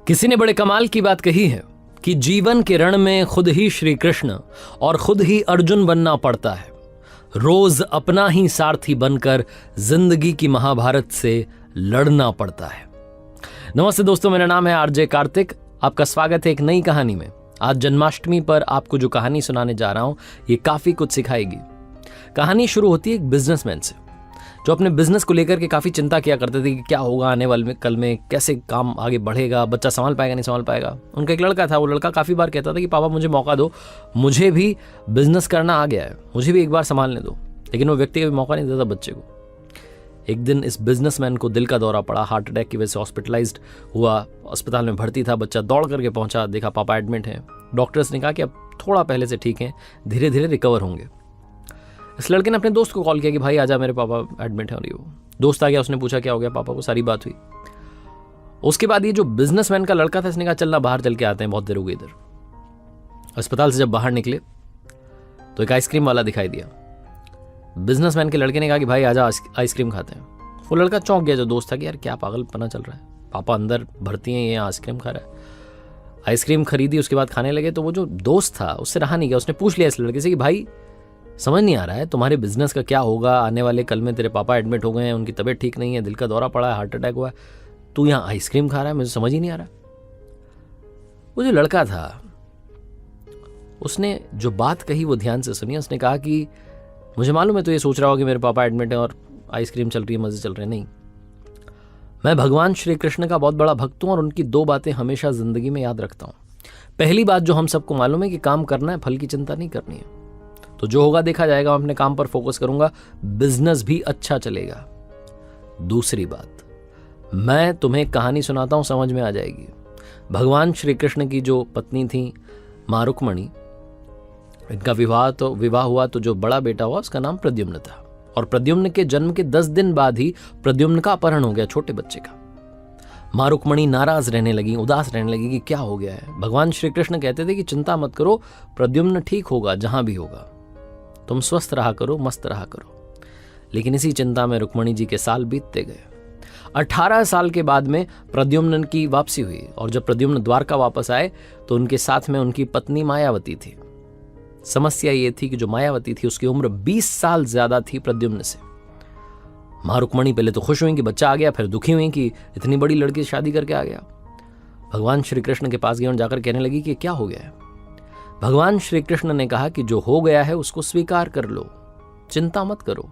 किसी ने बड़े कमाल की बात कही है कि जीवन के रण में खुद ही श्री कृष्ण और खुद ही अर्जुन बनना पड़ता है। रोज अपना ही सारथी बनकर जिंदगी की महाभारत से लड़ना पड़ता है। नमस्ते दोस्तों, मेरा नाम है आरजे कार्तिक। आपका स्वागत है एक नई कहानी में। आज जन्माष्टमी पर आपको जो कहानी सुनाने जा रहा हूं ये काफी कुछ सिखाएगी। कहानी शुरू होती है एक बिजनेसमैन से जो अपने बिजनेस को लेकर के काफी चिंता किया करते थे कि क्या होगा आने वाले में, कल में कैसे काम आगे बढ़ेगा, बच्चा संभाल पाएगा नहीं संभाल पाएगा। उनका एक लड़का था, वो लड़का काफी बार कहता था कि पापा मुझे मौका दो, मुझे भी बिजनेस करना आ गया है, मुझे भी एक बार संभालने दो। लेकिन वो व्यक्ति कभी मौका नहीं देता बच्चे को। एक दिन इस बिजनेसमैन को दिल का दौरा पड़ा, हार्ट अटैक की वजह से हॉस्पिटलाइज्ड हुआ, अस्पताल में भर्ती था। बच्चा दौड़ करके पहुंचा, देखा पापा एडमिट हैं। डॉक्टर्स ने कहा कि अब थोड़ा पहले से ठीक हैं, धीरे धीरे रिकवर होंगे। इस लड़के ने अपने दोस्त को कॉल किया कि भाई आजा, मेरे पापा एडमिट है। और वो दोस्त आ गया, उसने पूछा क्या हो गया पापा को, सारी बात हुई। उसके बाद ये जो बिजनेसमैन का लड़का था, इसने कहा चलना बाहर चल के आते हैं, बहुत देर हो गई इधर। अस्पताल से जब बाहर निकले तो एक आइसक्रीम वाला दिखाई दिया। बिजनेसमैन के लड़के ने कहा कि भाई आजा आइसक्रीम खाते हैं। वो लड़का चौंक गया जो दोस्त था कि यार क्या पागलपना चल रहा है, पापा अंदर भर्ती हैं, ये आइसक्रीम खा रहा है। आइसक्रीम खरीदी, उसके बाद खाने लगे। तो वो जो दोस्त था उससे रहा नहीं गया, उसने पूछ लिया इस लड़के से कि भाई समझ नहीं आ रहा है तुम्हारे बिजनेस का क्या होगा, आने वाले कल में तेरे पापा एडमिट हो गए हैं, उनकी तबीयत ठीक नहीं है, दिल का दौरा पड़ा है, हार्ट अटैक हुआ है, तू यहाँ आइसक्रीम खा रहा है, मुझे समझ ही नहीं आ रहा। वो जो लड़का था उसने जो बात कही वो ध्यान से सुनी। उसने कहा कि मुझे मालूम है तो ये सोच रहा होगा कि मेरे पापा एडमिट है और आइसक्रीम चल रही है, मजे चल रहे हैं। नहीं, मैं भगवान श्री कृष्ण का बहुत बड़ा भक्त हूं और उनकी दो बातें हमेशा जिंदगी में याद रखता हूं। पहली बात जो हम सबको मालूम है कि काम करना है, फल की चिंता नहीं करनी है। तो जो होगा देखा जाएगा, मैं अपने काम पर फोकस करूंगा, बिजनेस भी अच्छा चलेगा। दूसरी बात, मैं तुम्हें कहानी सुनाता हूं, समझ में आ जाएगी। भगवान श्री कृष्ण की जो पत्नी थी मां रुक्मणी, इनका विवाह हुआ तो जो बड़ा बेटा हुआ उसका नाम प्रद्युम्न था। और प्रद्युम्न के जन्म के 10 दिन बाद ही प्रद्युम्न का अपहरण हो गया, छोटे बच्चे का। मां रुक्मणी नाराज रहने लगी, उदास रहने लगी कि क्या हो गया है। भगवान श्री कृष्ण कहते थे कि चिंता मत करो, प्रद्युम्न ठीक होगा, जहां भी होगा, तुम स्वस्थ रहा करो, मस्त रहा करो। लेकिन इसी चिंता में रुक्मणी जी के साल बीतते गए। 18 साल के बाद में प्रद्युम्न की वापसी हुई और जब प्रद्युम्न द्वारका वापस आए तो उनके साथ में उनकी पत्नी मायावती थी। समस्या ये थी कि जो मायावती थी उसकी उम्र 20 साल ज्यादा थी प्रद्युम्न से। मां रुक्मणी पहले तो खुश हुई कि बच्चा आ गया, फिर दुखी हुई कि इतनी बड़ी लड़की से शादी करके आ गया। भगवान श्री कृष्ण के पास गए और जाकर कहने लगी कि क्या हो गया है। भगवान श्री कृष्ण ने कहा कि जो हो गया है उसको स्वीकार कर लो, चिंता मत करो।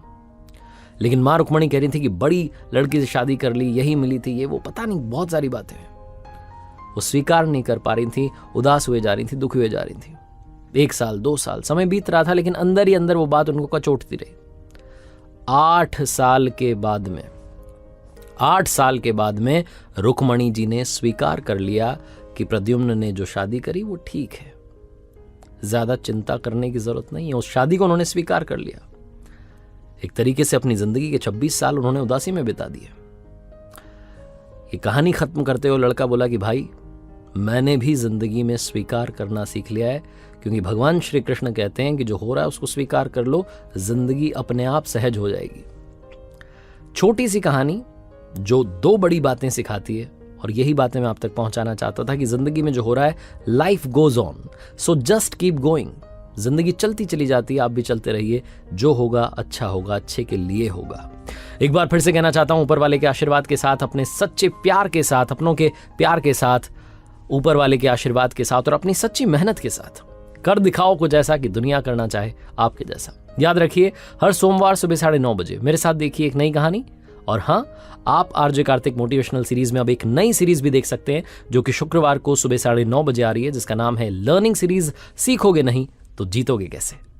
लेकिन मां रुक्मणी कह रही थी कि बड़ी लड़की से शादी कर ली, यही मिली थी, ये वो, पता नहीं बहुत सारी बातें हैं। वो स्वीकार नहीं कर पा रही थी, उदास हुए जा रही थी, दुखी हुए जा रही थी। 1 साल 2 साल समय बीत रहा था, लेकिन अंदर ही अंदर वो बात उनको कचोटती रही। 8 साल के बाद में रुक्मणी जी ने स्वीकार कर लिया कि प्रद्युम्न ने जो शादी करी वो ठीक है, ज्यादा चिंता करने की जरूरत नहीं है। उस शादी को उन्होंने स्वीकार कर लिया। एक तरीके से अपनी जिंदगी के 26 साल उन्होंने उदासी में बिता दिए। ये कहानी खत्म करते हुए लड़का बोला कि भाई मैंने भी जिंदगी में स्वीकार करना सीख लिया है, क्योंकि भगवान श्री कृष्ण कहते हैं कि जो हो रहा है उसको स्वीकार कर लो, जिंदगी अपने आप सहज हो जाएगी। छोटी सी कहानी जो 2 बड़ी बातें सिखाती है, और यही बातें मैं आप तक पहुंचाना चाहता था कि जिंदगी में जो हो रहा है, life goes on, so just keep going. जिंदगी चलती चली जाती है, आप भी चलते रहिए। जो होगा अच्छा होगा, अच्छे के लिए होगा। एक बार फिर से कहना चाहता हूं, ऊपर वाले के आशीर्वाद के साथ, अपने सच्चे प्यार के साथ, अपनों के प्यार के साथ, ऊपर वाले के आशीर्वाद के साथ और अपनी सच्ची मेहनत के साथ कर दिखाओ कुछ ऐसा कि दुनिया करना चाहे आपके जैसा। याद रखिए, हर सोमवार सुबह 9:30 बजे मेरे साथ देखिए एक नई कहानी। और हाँ, आप आरजे कार्तिक मोटिवेशनल सीरीज में अब एक नई सीरीज भी देख सकते हैं जो कि शुक्रवार को सुबह 9:30 बजे आ रही है, जिसका नाम है लर्निंग सीरीज। सीखोगे नहीं तो जीतोगे कैसे।